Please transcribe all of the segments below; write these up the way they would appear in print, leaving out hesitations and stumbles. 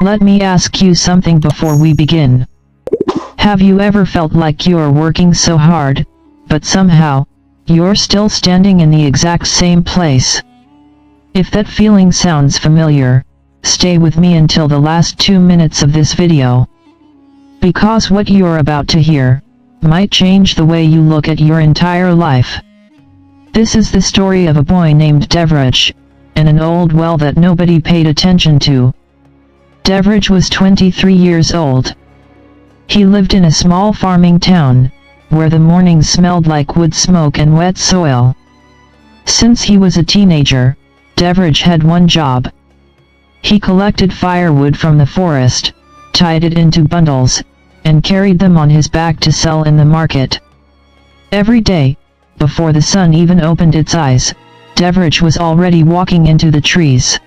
Let me ask you something before we begin. Have you ever felt like you're working so hard, but somehow, you're still standing in the exact same place? If that feeling sounds familiar, stay with me until the last 2 minutes of this video. Because what you're about to hear might change the way you look at your entire life. This is the story of a boy named Devrich, and an old well that nobody paid attention to. Devrich was 23 years old. He lived in a small farming town, where the mornings smelled like wood smoke and wet soil. Since he was a teenager, Devrich had one job. He collected firewood from the forest, tied it into bundles, and carried them on his back to sell in the market. Every day, before the sun even opened its eyes, Devrich was already walking into the trees.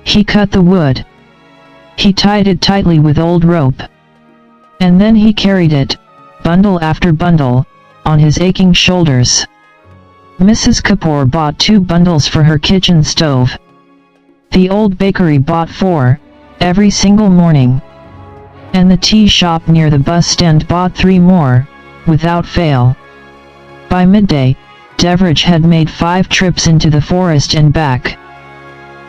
He cut the wood. He tied it tightly with old rope. And then he carried it, bundle after bundle, on his aching shoulders. Mrs. Kapoor bought 2 bundles for her kitchen stove. The old bakery bought 4, every single morning. And the tea shop near the bus stand bought 3 more, without fail. By midday, Devrich had made 5 trips into the forest and back.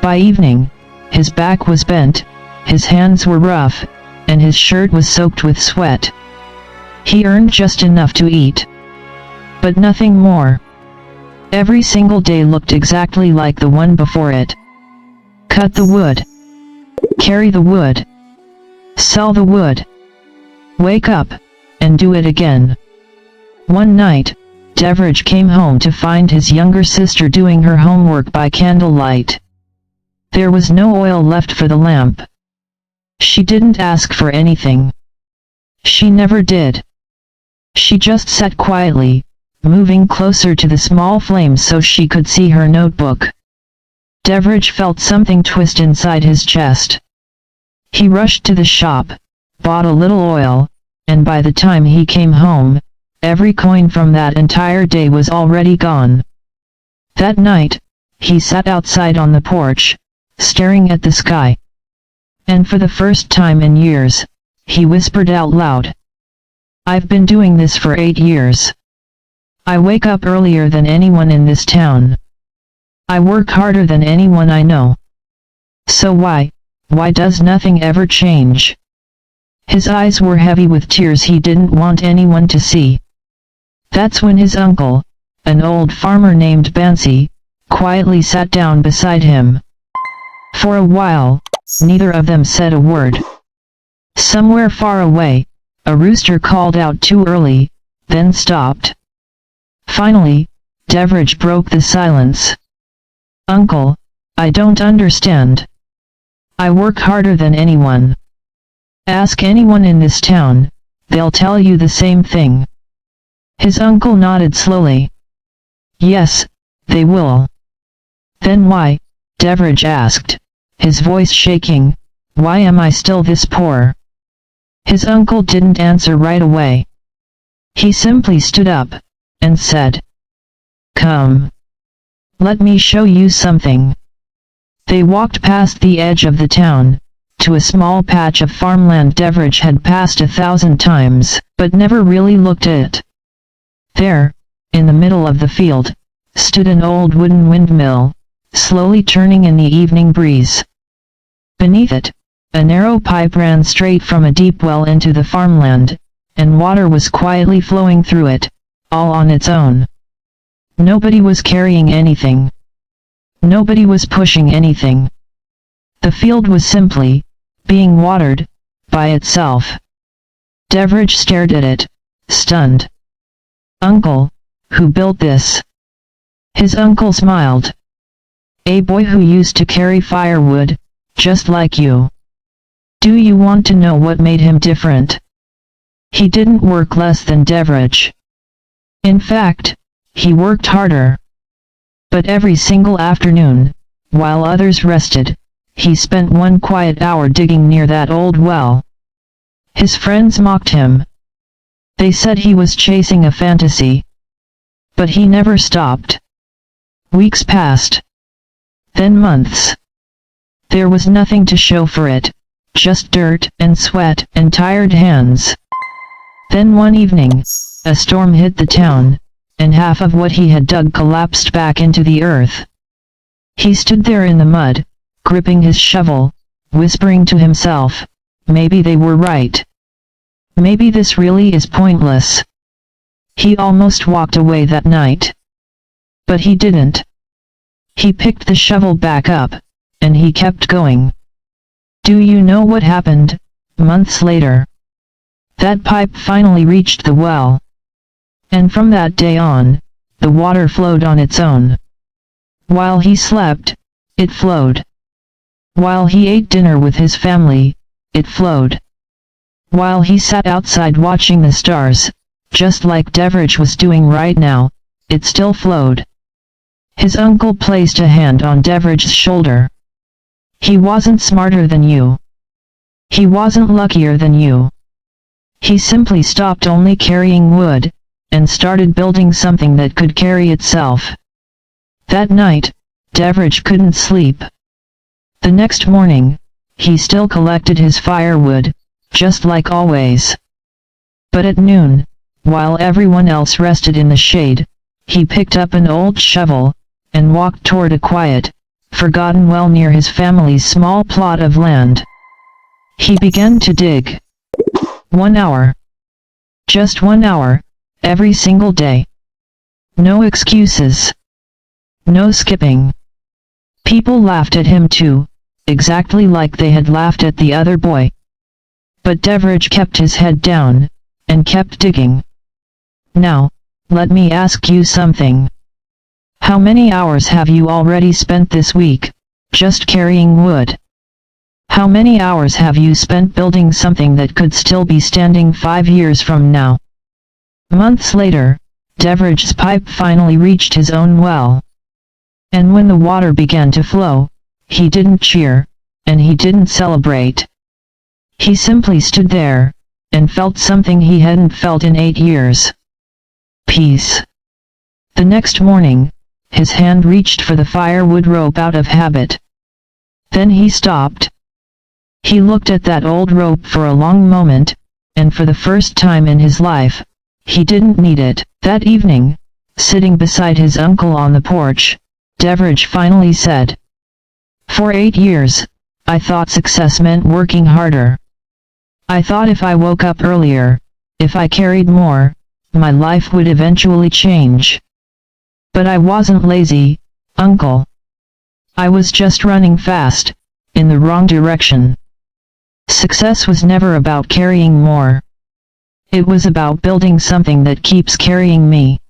By evening, his back was bent, his hands were rough, and his shirt was soaked with sweat. He earned just enough to eat, but nothing more. Every single day looked exactly like the one before it. Cut the wood. Carry the wood. Sell the wood. Wake up, and do it again. One night, Devrich came home to find his younger sister doing her homework by candlelight. There was no oil left for the lamp. She didn't ask for anything. She never did. She just sat quietly, moving closer to the small flame so she could see her notebook. Devrich felt something twist inside his chest. He rushed to the shop, bought a little oil, and by the time he came home, every coin from that entire day was already gone. That night, he sat outside on the porch, staring at the sky. And for the first time in years, he whispered out loud, "I've been doing this for 8 years. I wake up earlier than anyone in this town. I work harder than anyone I know. So why does nothing ever change?" His eyes were heavy with tears he didn't want anyone to see. That's when his uncle, an old farmer named Bansi, quietly sat down beside him. For a while, neither of them said a word. Somewhere far away, a rooster called out too early, then stopped. Finally, Devrich broke the silence. "Uncle, I don't understand. I work harder than anyone. Ask anyone in this town, they'll tell you the same thing." His uncle nodded slowly. "Yes, they will." "Then why," Devrich asked, his voice shaking, "why am I still this poor?" His uncle didn't answer right away. He simply stood up, and said, "Come. Let me show you something." They walked past the edge of the town, to a small patch of farmland Devrich had passed 1,000 times, but never really looked at. There, in the middle of the field, stood an old wooden windmill, slowly turning in the evening breeze. Beneath it, a narrow pipe ran straight from a deep well into the farmland, and water was quietly flowing through it, all on its own. Nobody was carrying anything. Nobody was pushing anything. The field was simply being watered by itself. Devrich stared at it, stunned. "Uncle, who built this?" His uncle smiled. "A boy who used to carry firewood, just like you." Do you want to know what made him different? He didn't work less than Devrich. In fact, he worked harder. But every single afternoon, while others rested, he spent 1 quiet hour digging near that old well. His friends mocked him. They said he was chasing a fantasy. But he never stopped. Weeks passed. Then months. There was nothing to show for it, just dirt and sweat and tired hands. Then one evening, a storm hit the town, and half of what he had dug collapsed back into the earth. He stood there in the mud, gripping his shovel, whispering to himself, maybe they were right. Maybe this really is pointless. He almost walked away that night. But he didn't. He picked the shovel back up, and he kept going. Do you know what happened, months later? That pipe finally reached the well. And from that day on, the water flowed on its own. While he slept, it flowed. While he ate dinner with his family, it flowed. While he sat outside watching the stars, just like Devrich was doing right now, it still flowed. His uncle placed a hand on Devrich's shoulder. He wasn't smarter than you. He wasn't luckier than you. He simply stopped only carrying wood, and started building something that could carry itself. That night, Devrich couldn't sleep. The next morning, he still collected his firewood, just like always. But at noon, while everyone else rested in the shade, he picked up an old shovel, and walked toward a quiet, forgotten well near his family's small plot of land. He began to dig. 1 hour. Just 1 hour, every single day. No excuses. No skipping. People laughed at him too, exactly like they had laughed at the other boy. But Devrich kept his head down, and kept digging. Now, let me ask you something. How many hours have you already spent this week, just carrying wood? How many hours have you spent building something that could still be standing 5 years from now? Months later, Devrich's pipe finally reached his own well. And when the water began to flow, he didn't cheer, and he didn't celebrate. He simply stood there, and felt something he hadn't felt in 8 years. Peace. The next morning, his hand reached for the firewood rope out of habit. Then he stopped. He looked at that old rope for a long moment, and for the first time in his life, he didn't need it. That evening, sitting beside his uncle on the porch, Devrich finally said, "For 8 years, I thought success meant working harder. I thought if I woke up earlier, if I carried more, my life would eventually change. But I wasn't lazy, uncle. I was just running fast, in the wrong direction. Success was never about carrying more. It was about building something that keeps carrying me."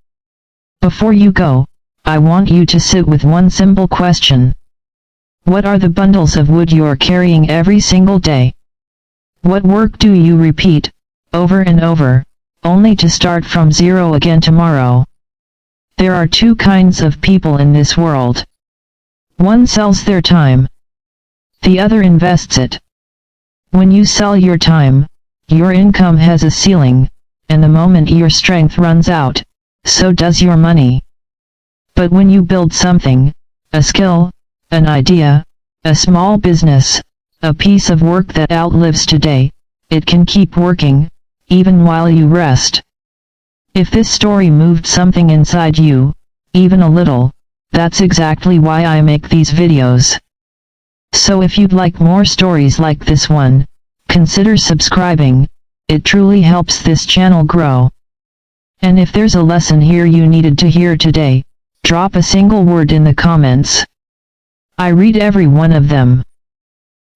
Before you go, I want you to sit with one simple question. What are the bundles of wood you're carrying every single day? What work do you repeat, over and over, only to start from zero again tomorrow? There are two kinds of people in this world. One sells their time. The other invests it. When you sell your time, your income has a ceiling, and the moment your strength runs out, so does your money. But when you build something, a skill, an idea, a small business, a piece of work that outlives today, it can keep working, even while you rest. If this story moved something inside you, even a little, that's exactly why I make these videos. So if you'd like more stories like this one, consider subscribing. It truly helps this channel grow. And if there's a lesson here you needed to hear today, drop a single word in the comments. I read every one of them.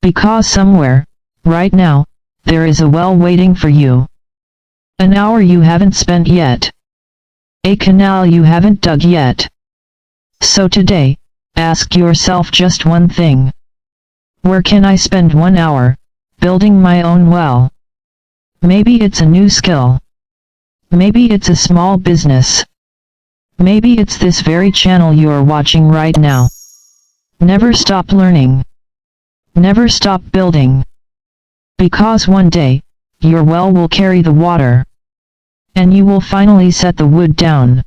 Because somewhere, right now, there is a well waiting for you. An hour you haven't spent yet. A canal you haven't dug yet. So today, ask yourself just one thing. Where can I spend 1 hour, building my own well? Maybe it's a new skill. Maybe it's a small business. Maybe it's this very channel you're watching right now. Never stop learning. Never stop building. Because one day, your well will carry the water. And you will finally set the wood down.